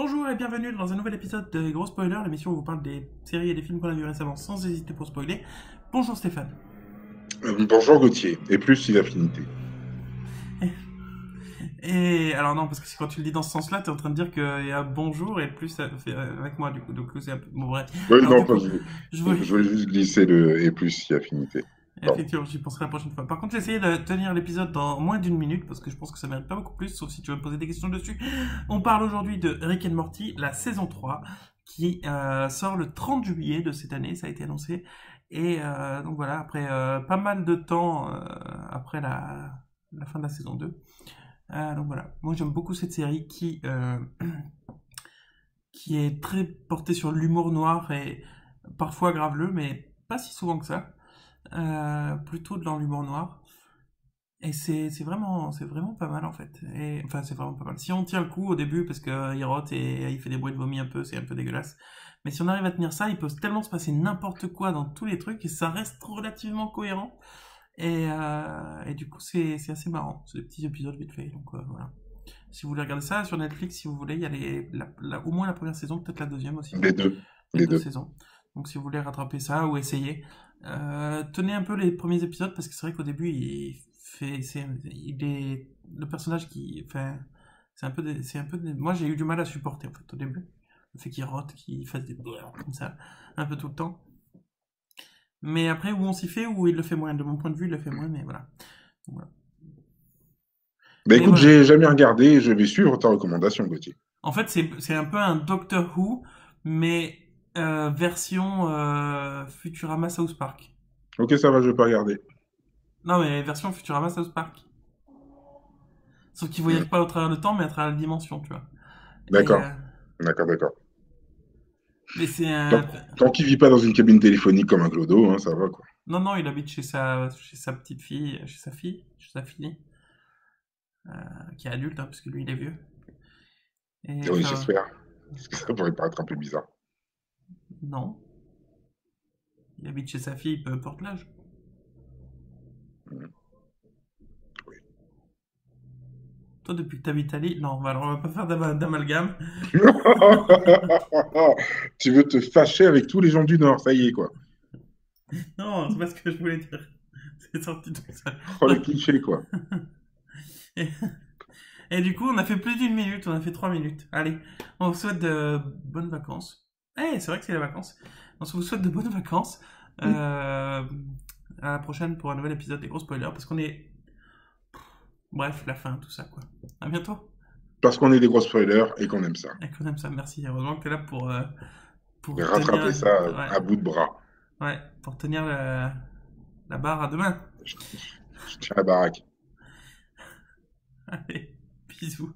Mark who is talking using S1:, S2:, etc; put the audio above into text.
S1: Bonjour et bienvenue dans un nouvel épisode de Gros Spoiler, l'émission où on vous parle des séries et des films qu'on a vus récemment sans hésiter pour spoiler. Bonjour Stéphane.
S2: Bonjour Gauthier, et plus si affinité.
S1: Et alors non, parce que quand tu le dis dans ce sens-là, t'es en train de dire qu'il y a bonjour et plus avec moi du coup, donc c'est un peu... Bon bref.
S2: Oui,
S1: Alors
S2: non,
S1: du
S2: enfin,
S1: coup, je voulais...
S2: je voulais juste glisser le et plus si affinité. Pardon.
S1: Effectivement, j'y penserai la prochaine fois. Par contre, j'ai essayé de tenir l'épisode dans moins d'une minute parce que je pense que ça mérite pas beaucoup plus, sauf si tu veux me poser des questions dessus. On parle aujourd'hui de Rick and Morty, la saison 3, qui sort le 30 juillet de cette année, ça a été annoncé. Et donc voilà, après pas mal de temps après la fin de la saison 2. Donc voilà, moi j'aime beaucoup cette série qui est très portée sur l'humour noir et parfois graveleux, mais pas si souvent que ça. Plutôt dans l'humour noir. Et c'est vraiment pas mal en fait. Et, enfin, c'est vraiment pas mal. Si on tient le coup au début, parce que il rote et il fait des bruits de vomi un peu, c'est un peu dégueulasse. Mais si on arrive à tenir ça, il peut tellement se passer n'importe quoi dans tous les trucs et ça reste relativement cohérent. Et du coup, c'est assez marrant. C'est des petits épisodes vite fait. Donc voilà. Si vous voulez regarder ça sur Netflix, si vous voulez, il y a au moins la première saison, peut-être la deuxième aussi.
S2: Les deux,
S1: Les
S2: les
S1: deux
S2: deux.
S1: saisons. Donc si vous voulez rattraper ça ou essayer, tenez un peu les premiers épisodes parce que c'est vrai qu'au début il est le personnage qui, enfin, moi j'ai eu du mal à supporter en fait au début. Le fait qu'il rote, qu'il fasse des brrr comme ça, un peu tout le temps. Mais après, où on s'y fait, où il le fait moins. De mon point de vue, il le fait moins, mais voilà. Donc, voilà.
S2: Bah
S1: Mais
S2: écoute,
S1: voilà.
S2: j'ai jamais regardé et je vais suivre ta recommandation, Gauthier.
S1: En fait, c'est un peu un Doctor Who, mais version Futurama South Park.
S2: Ok, ça va, je vais pas regarder.
S1: Non, mais version Futurama South Park. Sauf qu'il
S2: Hmm.
S1: voyage pas au travers le temps, mais à travers la dimension, tu vois. Et,
S2: D'accord, d'accord.
S1: mais c'est
S2: Tant,
S1: un...
S2: tant qu'il vit pas dans une cabine téléphonique comme un clodo, hein, ça va quoi.
S1: Non, non, il habite chez sa petite fille, chez sa fille, qui est adulte, hein, parce que lui, il est vieux. Et
S2: Oui,
S1: enfin,
S2: j'espère. Parce que ça pourrait paraître un peu bizarre.
S1: non. Il habite chez sa fille, peu importe l'âge.
S2: Hmm. Oui.
S1: Toi, depuis que t'habites à Lille... Non, bah alors on va pas faire d'amalgame.
S2: Tu veux te fâcher avec tous les gens du Nord, ça y est quoi.
S1: Non, c'est pas ce que je voulais dire. C'est sorti tout ça.
S2: Oh le
S1: Bref.
S2: cliché quoi.
S1: Et, et du coup, on a fait plus d'une minute, on a fait 3 minutes. Allez, on vous souhaite de bonnes vacances. Eh, c'est vrai que c'est les vacances. On se vous souhaite de bonnes vacances.
S2: Hmm.
S1: À la prochaine pour un nouvel épisode des gros spoilers, parce qu'on est... Bref, la fin, tout ça, quoi. À bientôt.
S2: Parce qu'on est des gros spoilers et qu'on aime ça.
S1: Et qu'on aime ça, merci. Heureusement que t'es là
S2: Et
S1: pour
S2: rattraper
S1: tenir...
S2: ça
S1: Ouais,
S2: à bout de bras.
S1: ouais, pour tenir la barre à demain.
S2: Je tiens la baraque.
S1: Allez, bisous.